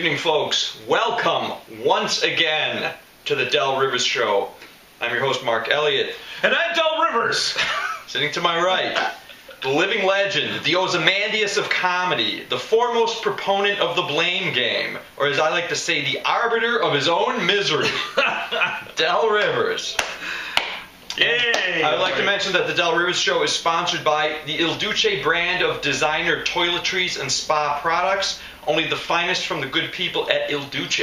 evening, folks. Welcome once again to the Del Rivers Show. I'm your host, Mark Elliott. And I'm Del Rivers. Sitting to my right, the living legend, the Ozymandias of comedy, the foremost proponent of the blame game, or as I like to say, the arbiter of his own misery, Del Rivers. Yay! I would like to mention that the Del Rivers Show is sponsored by the Il Duce brand of designer toiletries and spa products. Only the finest from the good people at Il Duce.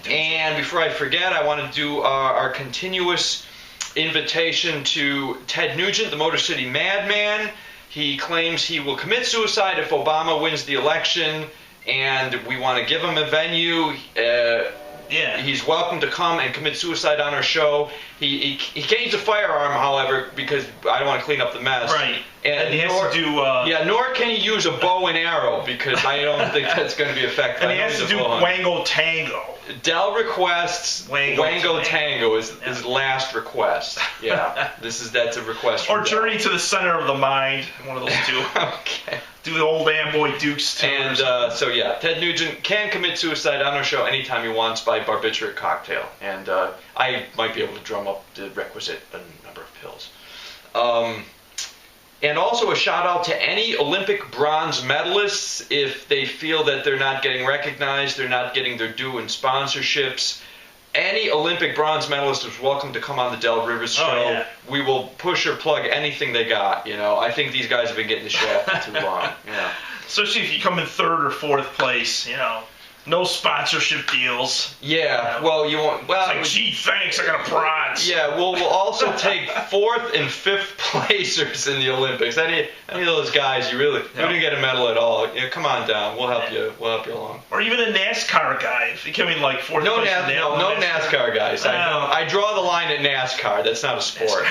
And before I forget, I want to do our continuous invitation to Ted Nugent, the Motor City Madman. He claims he will commit suicide if Obama wins the election, and we want to give him a venue. He's welcome to come and commit suicide on our show. He can't use a firearm, however, because I don't want to clean up the mess. Right. And he has to do... nor can he use a bow and arrow, because I don't think that's going to be effective. And he has to do Wango Tango. Del requests Wango Tango is his last request. Yeah, that's a request. Or Journey to the Center of the Mind, one of those two. Okay. Do the old Amboy Dukes too. And Ted Nugent can commit suicide on our show anytime he wants by barbiturate cocktail, and I might be able to drum up the requisite number of pills. And also a shout out to any Olympic bronze medalists. If they feel that they're not getting recognized, they're not getting their due in sponsorships, any Olympic bronze medalist is welcome to come on the Del Rivers Show. Oh, yeah. We will push or plug anything they got. I think these guys have been getting the shaft for too long. Yeah. Especially if you come in third or fourth place, no sponsorship deals. Yeah, well, you won't. Well, it's like, gee, thanks, I got a prize. Yeah, we'll also take fourth and fifth placers in the Olympics. Any of those guys, you didn't get a medal at all. Come on down. We'll help you. We'll help you along. Or even a NASCAR guy. If you come in like fourth place. No NASCAR guys. I draw the line at NASCAR. That's not a sport.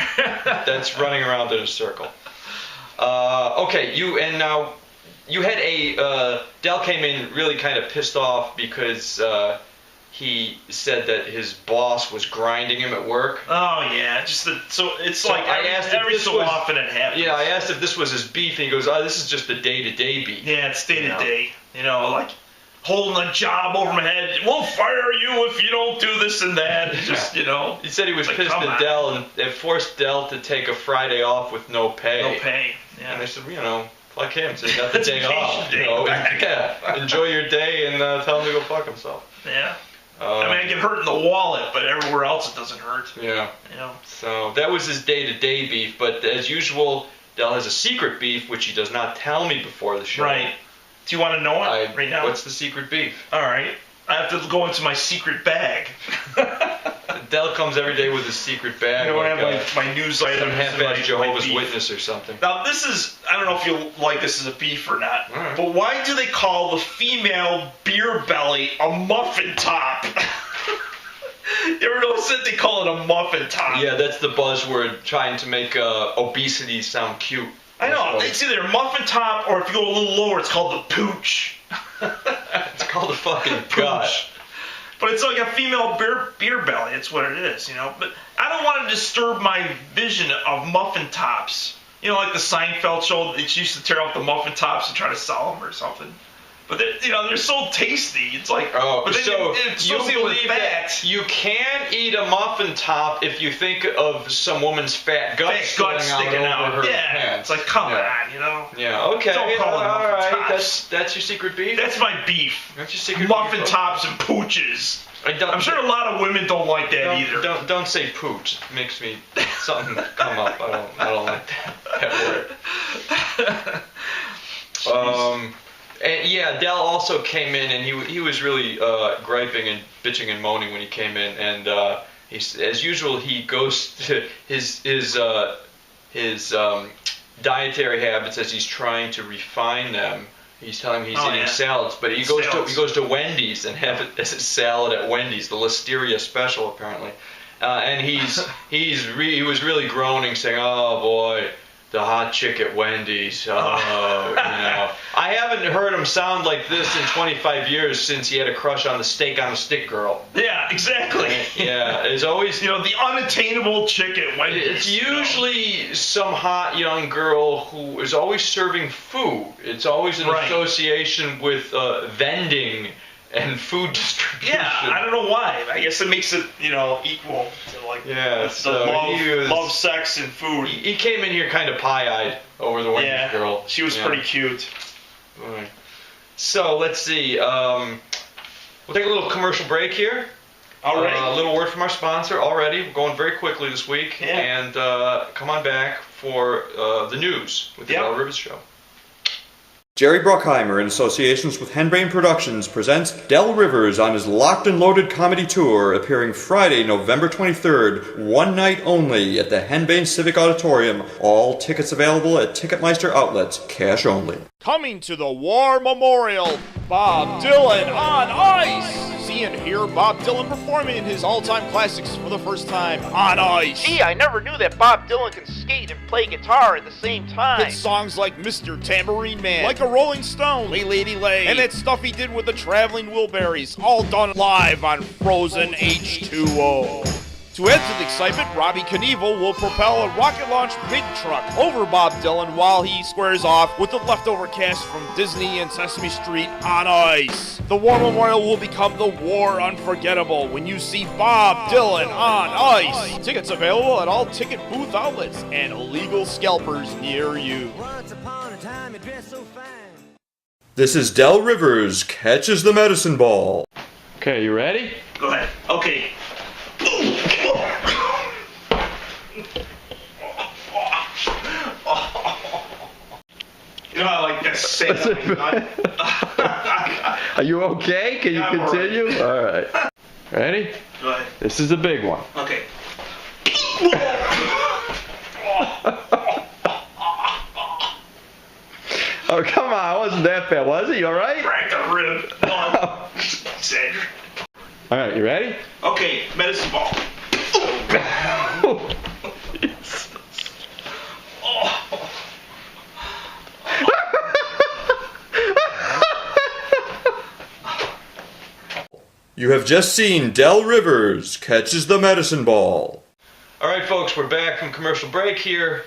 That's running around in a circle. Okay, you had Del came in really kind of pissed off because he said that his boss was grinding him at work. Oh yeah, every so often it happens. Yeah, I asked if this was his beef, and he goes, "Oh, this is just the day-to-day beef." Yeah, it's day-to-day. Like holding a job over my head. We'll fire you if you don't do this and that. Just He said he was pissed at Del, and it forced Del to take a Friday off with no pay. No pay. Yeah. And I said, fuck him, so he got the day off. Enjoy your day and tell him to go fuck himself. Yeah. I get hurt in the wallet, but everywhere else it doesn't hurt. Yeah. So that was his day-to-day beef, but as usual, Del has a secret beef, which he does not tell me before the show. Right. Do you want to know it right now? What's the secret beef? All right. I have to go into my secret bag. Del comes every day with his secret bag. I have my news items. Some half-assed Jehovah's Witness or something. Now this is, I don't know if you like this as a beef or not, but why do they call the female beer belly a muffin top? You ever notice that they call it a muffin top? Yeah, that's the buzzword, trying to make obesity sound cute. I know, it's either a muffin top, or if you go a little lower, it's called the pooch. It's called a fucking pooch. But it's like a female beer belly. It's what it is, But I don't want to disturb my vision of muffin tops. Like the Seinfeld show, it used to tear off the muffin tops and try to sell them or something. But they're so tasty. It's like, but then you believe that you can eat a muffin top if you think of some woman's fat guts sticking out over her pants. It's like, come on, Yeah, okay. Don't call it all muffin right. tops. That's your secret beef? That's my beef. That's your secret muffin beef? tops and pooches. I'm sure a lot of women don't like that either. Don't say pooch. It makes me something come up. I don't like that word. And yeah, Del also came in, and he was really griping and bitching and moaning when he came in, and as usual, he goes to his dietary habits as he's trying to refine them. He's telling me he's eating salads, but he goes to Wendy's and have it as a salad at Wendy's, the Listeria special apparently, and he was really groaning, saying, "Oh boy, the hot chick at Wendy's." I haven't heard him sound like this in 25 years since he had a crush on the steak on a stick girl. Yeah, exactly. Yeah, it's always the unattainable chick at Wendy's. It's usually some hot young girl who is always serving food. It's always an association with vending and food distribution. Yeah, I don't know why. I guess it makes it, equal to like Yeah, so love, sex, and food. He came in here kind of pie-eyed over the Wendy's girl. She was pretty cute. All right. So let's see. We'll take a little commercial break here. Alright. A little word from our sponsor already. We're going very quickly this week. Yeah. And come on back for the news with the Del Rivers Show. Jerry Bruckheimer, in association with Henbrain Productions, presents Del Rivers on his Locked and Loaded comedy tour, appearing Friday, November 23rd, one night only at the Henbrain Civic Auditorium. All tickets available at Ticketmeister outlets, cash only. Coming to the War Memorial, Bob Dylan on ice! See and hear Bob Dylan performing his all-time classics for the first time on ice. Gee, I never knew that Bob Dylan can skate and play guitar at the same time. Hit songs like Mr. Tambourine Man, Like a Rolling Stone, Lay Lady Lay, and that stuff he did with the Traveling Wilburys, all done live on Frozen H2O. To add to the excitement, Robbie Knievel will propel a rocket-launched big truck over Bob Dylan while he squares off with the leftover cast from Disney and Sesame Street on ice. The War Memorial will become the War Unforgettable when you see Bob Dylan on ice. Tickets available at all ticket booth outlets and illegal scalpers near you. This is Del Rivers, catches the medicine ball. Okay, you ready? Go ahead. Okay. You know, I like that same. Are you okay? Can you continue? Right. All right. Ready? Go ahead. This is a big one. Okay. Oh, come on. It wasn't that bad, was it? You all right? Cracked a rib. No, Sandra. All right, you ready? Okay, medicine ball. You have just seen Del Rivers catches the medicine ball. All right, folks, we're back from commercial break here,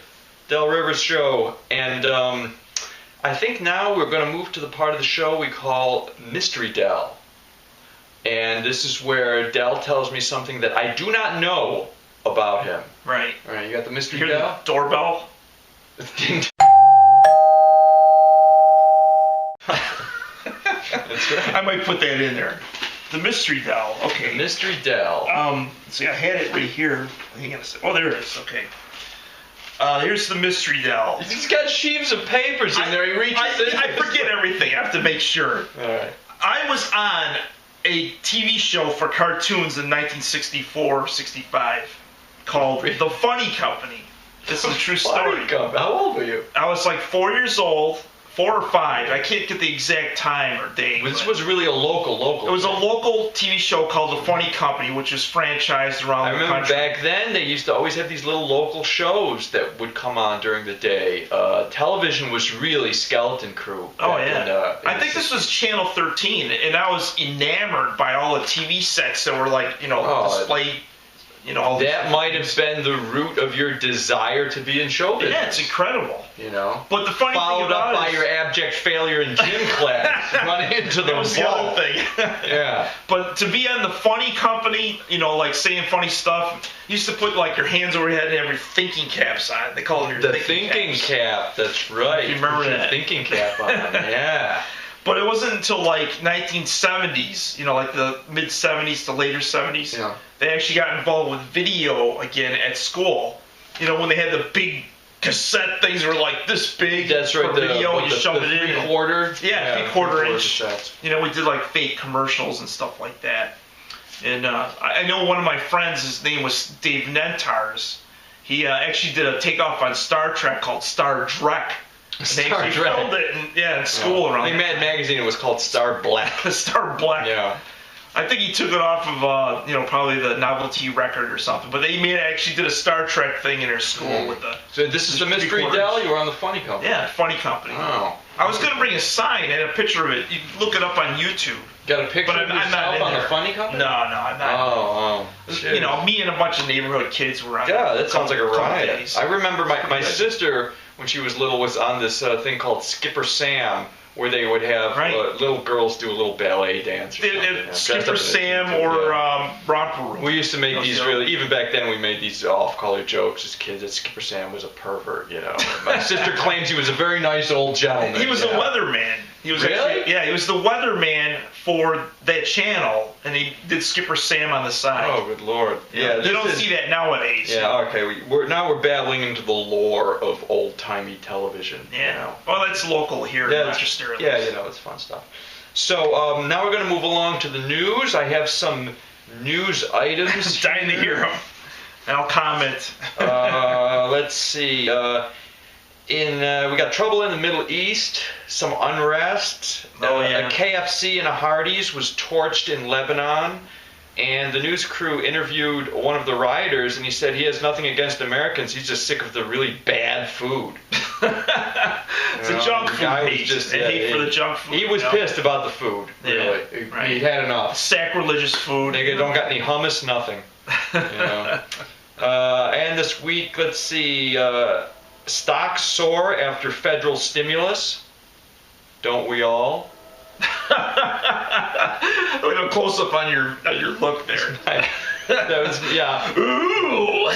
Del Rivers Show, and I think now we're going to move to the part of the show we call Mystery Del. And this is where Del tells me something that I do not know about him. Right. All right, you got the Mystery Hear Del? the doorbell? That's right. I might put that in there. The Mystery Del. Okay. The Mystery Del. See, I had it right here. Hang on a second. Oh, there it is. Okay. Here's the Mystery Del. He's got sheaves of papers in there. He reaches in. I forget everything. I have to make sure. All right. I was on a TV show for cartoons in 1964-65 called The Funny Company. This is a true story. How old were you? I was like 4 years old, 4 or 5. I can't get the exact time or day. This was really a local. It was a local TV show called The Funny Company, which was franchised around the country. I remember back then they used to always have these little local shows that would come on during the day. Television was really Skeleton Crew. Oh, yeah. I think this was Channel 13, and I was enamored by all the TV sets that were like, displayed. That might have been the root of your desire to be in show business. Yeah, it's incredible. But the funny followed thing about up by your abject failure in gym class, running into the that was the other thing. Yeah. But to be on The Funny Company, like saying funny stuff, you used to put like your hands over your head and have your thinking caps on. They call them your thinking cap. That's right. You remember that? Thinking cap on. Yeah. But it wasn't until like 1970s, like the mid 70s to later 70s, they actually got involved with video again at school. When they had the big cassette things that were like this big. That's right. For video, you shove it in. 3/4. Yeah, 3/4 inch. Cassettes. We did like fake commercials and stuff like that. And I know one of my friends, his name was Dave Nentars. He actually did a takeoff on Star Trek called Star Trek. They actually filmed it in school around. I think Mad Magazine was called Star Black. Star Black. Yeah. I think he took it off of probably the novelty record or something. But they actually did a Star Trek thing in their school with the. So this is the Mystery Del. You were on the Funny Company. Yeah, Funny Company. Oh. I was gonna bring a sign and a picture of it. You can look it up on YouTube. Got a picture of yourself on the Funny Company? No, I'm not. Oh. Me and a bunch of neighborhood kids were on. Yeah, that sounds like a riot. Days. I remember my sister, when she was little, was on this thing called Skipper Sam, where they would have little girls do a little ballet dance. Skipper Sam or Romper Room. We used to make these even back then we made these off-color jokes as kids that Skipper Sam was a pervert, My sister claims he was a very nice old gentleman. He was a weatherman. He was really? He was the weatherman for that channel, and he did Skipper Sam on the side. Oh, good Lord. Yeah, you don't see that nowadays. Yeah, okay. We're battling into the lore of old-timey television. Yeah. Well, that's local here in Rochester. Yeah, it's fun stuff. So now we're going to move along to the news. I have some news items. Dying to hear them. I'll comment. Let's see. We got trouble in the Middle East, some unrest. A KFC and a Hardee's was torched in Lebanon, and the news crew interviewed one of the rioters, and he said he has nothing against Americans. He's just sick of the really bad food. It's a junk food hate. Hate for the junk food. He was pissed about the food. Really, He'd had enough. Sacrilegious food. Nigga, don't got any hummus, nothing. And this week, let's see. Stocks soar after federal stimulus. Don't we all? A close up on your look there. That was Ooh.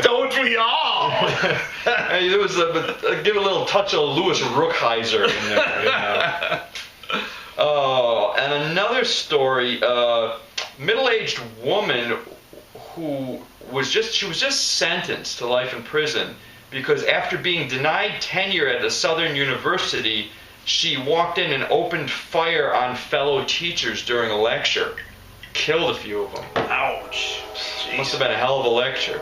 Don't we all? There was give a little touch of Louis Rookheiser in there. Oh, and another story. Middle-aged woman who was just sentenced to life in prison because after being denied tenure at a Southern university, she walked in and opened fire on fellow teachers during a lecture. Killed a few of them. Ouch. Jeez. Must have been a hell of a lecture.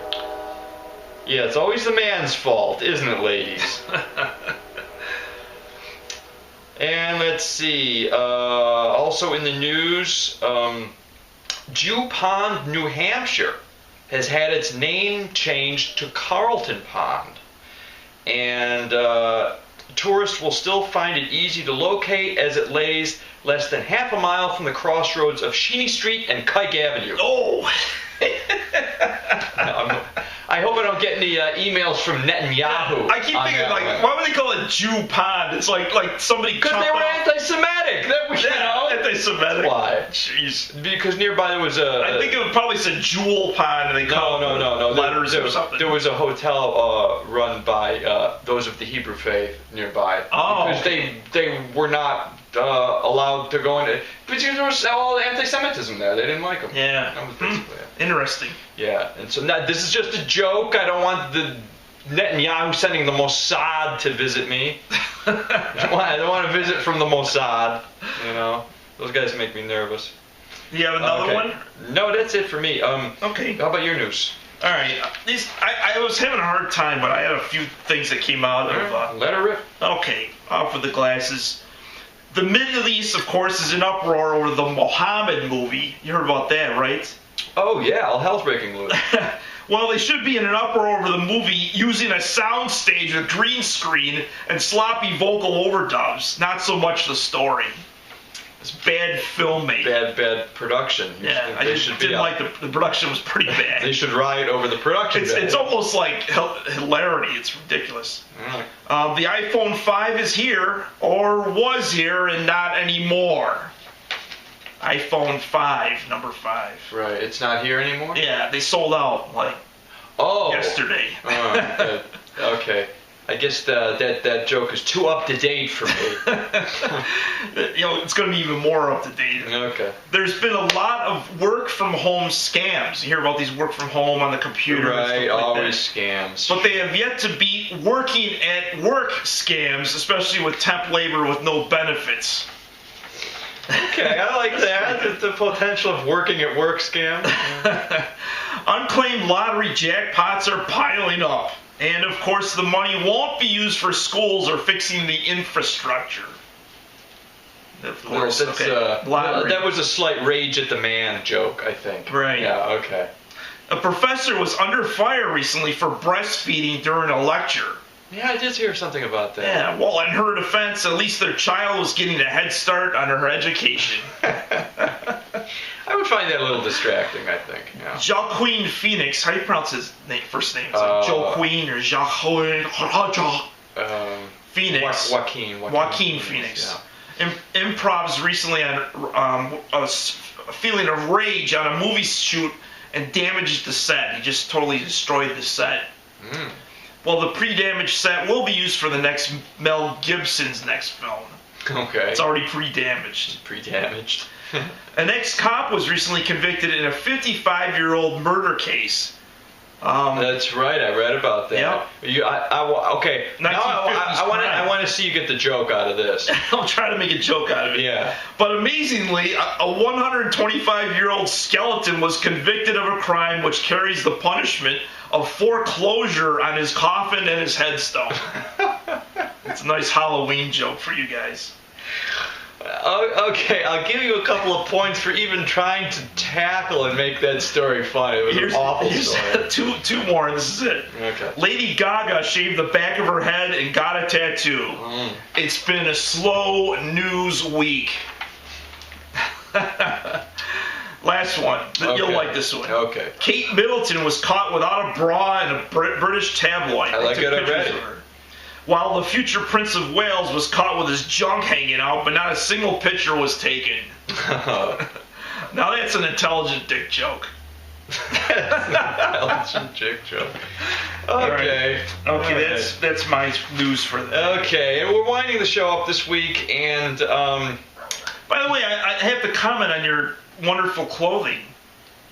Yeah, it's always the man's fault, isn't it, ladies? And let's see. Also in the news, Jew Pond, New Hampshire has had its name changed to Carlton Pond. And tourists will still find it easy to locate as it lays less than half a mile from the crossroads of Sheeny Street and Kike Avenue. Oh! I hope I don't get any emails from Netanyahu. I keep thinking, why would they call it Jew Pond? It's like somebody... Because they were anti-Semitic. Anti-Semitic. Why? Jeez. Because nearby there was a... I think it would probably say Jewel Pond, and they call No. letters or something. There was a hotel run by those of the Hebrew faith nearby. Oh. Because they were not allowed to go into... Because there was all anti-Semitism there. They didn't like them. Yeah. That was basically it. Interesting. Yeah, and so now, this is just a joke. I don't want the Netanyahu sending the Mossad to visit me. I don't want to visit from the Mossad. Those guys make me nervous. You have another one? No, that's it for me. Okay. How about your news? All right. I was having a hard time, but I had a few things that came out of... Let her rip. Okay. Off with the glasses. The Middle East, of course, is in uproar over the Mohammed movie. You heard about that, right? Oh, yeah. All hell's breaking loose. Well, they should be in an uproar over the movie using a soundstage, a green screen, and sloppy vocal overdubs. Not so much the story. It's bad filmmaking. Bad production. Yeah, I didn't like the production was pretty bad. They should riot over the production. It's almost like hilarity. It's ridiculous. Right. The iPhone 5 is here, or was here, and not anymore. iPhone 5, number 5. Right, it's not here anymore? Yeah, they sold out, yesterday. Okay. I guess that joke is too up to date for me. It's going to be even more up to date. Okay. There's been a lot of work from home scams. You hear about these work from home on the computer. Right, and stuff like always that. scams. But they have yet to beat working at work scams, especially with temp labor with no benefits. Okay, I like that. The potential of working at work scam. Unclaimed lottery jackpots are piling up. And, of course, the money won't be used for schools or fixing the infrastructure. Of course, that was a slight rage at the man joke, I think. Right. Yeah, okay. A professor was under fire recently for breastfeeding during a lecture. Yeah, I did hear something about that. Yeah, well, in her defense, at least their child was getting a head start on her education. I would find that a little distracting, I think. Yeah. Joaquin Phoenix, how do you pronounce his first name? It's like Joaquin or Joaquin. Phoenix. Joaquin Phoenix. Yeah. Improvs recently on a feeling of rage on a movie shoot and damages the set. He just totally destroyed the set. Well, the pre-damaged set will be used for the next Mel Gibson's next film. Okay. It's already pre-damaged. Pre-damaged. An ex-cop was recently convicted in a 55-year-old murder case. That's right. I read about that. Yep. Okay. Now I want to see you get the joke out of this. I'll try to make a joke out of it. Yeah. But amazingly, a 125-year-old skeleton was convicted of a crime which carries the punishment of foreclosure on his coffin and his headstone. It's a nice Halloween joke for you guys. Okay, I'll give you a couple of points for even trying to tackle and make that story funny. It was an awful story. Two more, and this is it. Okay. Lady Gaga shaved the back of her head and got a tattoo. It's been a slow news week. Last one. Okay. You'll like this one. Okay. Kate Middleton was caught without a bra in a British tabloid. I like it already. While the future Prince of Wales was caught with his junk hanging out, but not a single picture was taken. Now that's an intelligent dick joke. Intelligent dick joke. Okay. Okay, that's my news for that. Okay, and we're winding the show up this week, and by the way, I have to comment on your wonderful clothing.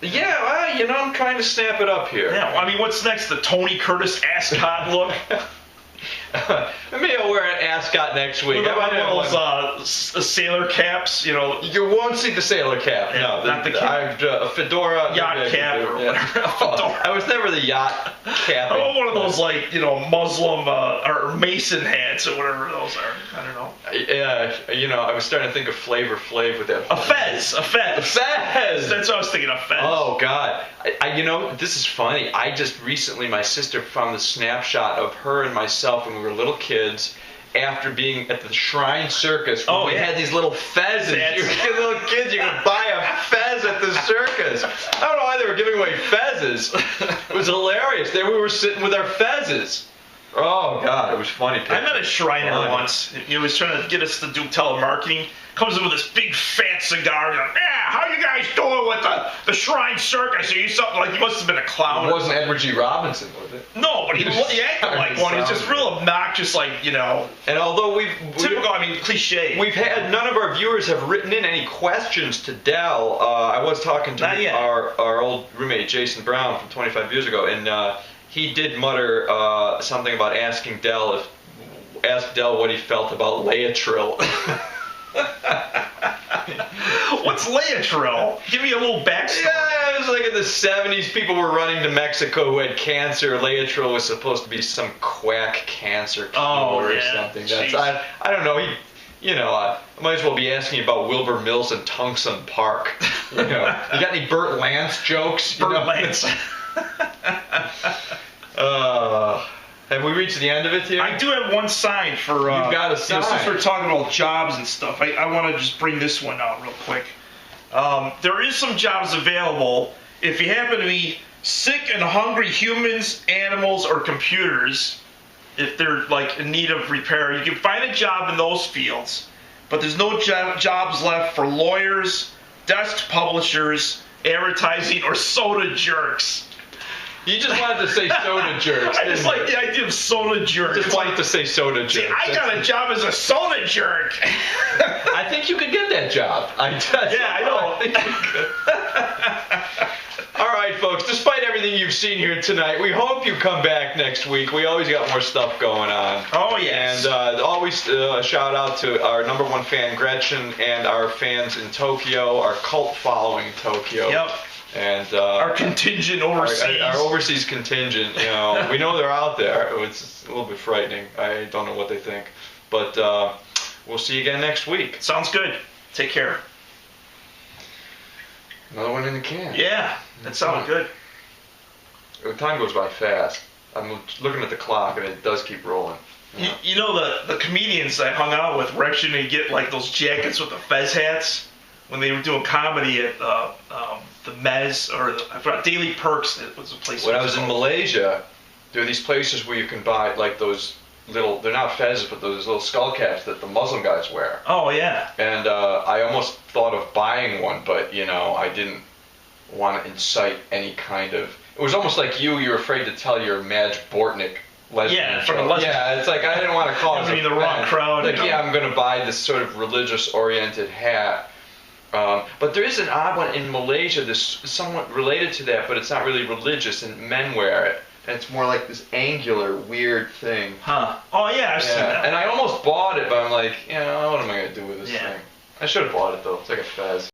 Yeah, well, I'm trying to snap it up here. Yeah, I mean, what's next? The Tony Curtis ascot look? Maybe I'll wear an ascot next week. With those sailor caps, You won't see the sailor cap. Yeah, no, not the cap. A fedora. Yacht cap or whatever. A fedora. I was never the yacht cap. Oh, one of those Muslim or Mason hats or whatever those are. I don't know. Yeah, I was starting to think of Flavor Flav with that. A fez. A fez. That's what I was thinking. A fez. Oh God. This is funny. I just recently, my sister found a snapshot of her and myself when we were little kids. After being at the Shrine Circus, where we had these little fezzes. You were little kids, you could buy a fez at the circus. I don't know why they were giving away fezzes. It was hilarious. There we were sitting with our fezzes. Oh God, it was funny. I met a Shriner once. He was trying to get us to do telemarketing. Comes in with this big fat cigar. Going, how you guys doing with the Shrine Circus? Are you something like? He must have been a clown. It wasn't Edward G. Robinson, was it? No, but he acted like one. He's just real obnoxious, And although cliche. We've had none of our viewers have written in any questions to Del. I was talking to our old roommate Jason Brown from 25 years ago, and he did mutter something about asking Del ask Del what he felt about Laetrile. What's Laetrile? Give me a little backstory. Yeah, it was like in the 70s, people were running to Mexico who had cancer. Laetrile was supposed to be some quack cancer cure or something. That's I don't know. I might as well be asking about Wilbur Mills and Tungsten Park. You got any Burt Lance jokes? Burt Lance. Have we reached the end of it here? I do have one sign for. You've got a sign. Since we're talking about jobs and stuff, I want to just bring this one out real quick. There is some jobs available if you happen to be sick and hungry humans, animals, or computers. If they're in need of repair, you can find a job in those fields. But there's no jobs left for lawyers, desk publishers, advertising, or soda jerks. You just wanted to say soda jerks. I just like the idea of soda jerk. Just wanted to say soda jerk. See, I got a job as a soda jerk. I think you could get that job. I know. I think you could. All right, folks. Despite everything you've seen here tonight, we hope you come back next week. We always got more stuff going on. Oh, yes. And always a shout out to our number one fan, Gretchen, and our fans in Tokyo, our cult following in Tokyo. Yep. And our contingent overseas. Our overseas contingent, we know they're out there. It's a little bit frightening. I don't know what they think. But we'll see you again next week. Sounds good. Take care. Another one in the can. Yeah, that sounded good. The time goes by fast. I'm looking at the clock, and it does keep rolling. You know the comedians I hung out with were actually going to get those jackets with the fez hats when they were doing comedy at the Mez, or I forgot, Daily Perks. That was a place. When I was in Malaysia, there are these places where you can buy those they're not fezzes, but those little skull caps that the Muslim guys wear. Oh yeah. And I almost thought of buying one, but I didn't want to incite any kind of. It was almost like you're afraid to tell your Madge Bortnick lesbian. Yeah, for the lesbian. Yeah, it's like I didn't want to cause the wrong crowd. Like, I'm going to buy this sort of religious-oriented hat. But there is an odd one in Malaysia that's somewhat related to that, but it's not really religious, and men wear it. And it's more like this angular, weird thing. Huh. Oh, yeah, I've seen that. And I almost bought it, but I'm like, what am I going to do with this thing? I should have bought it, though. It's like a fez.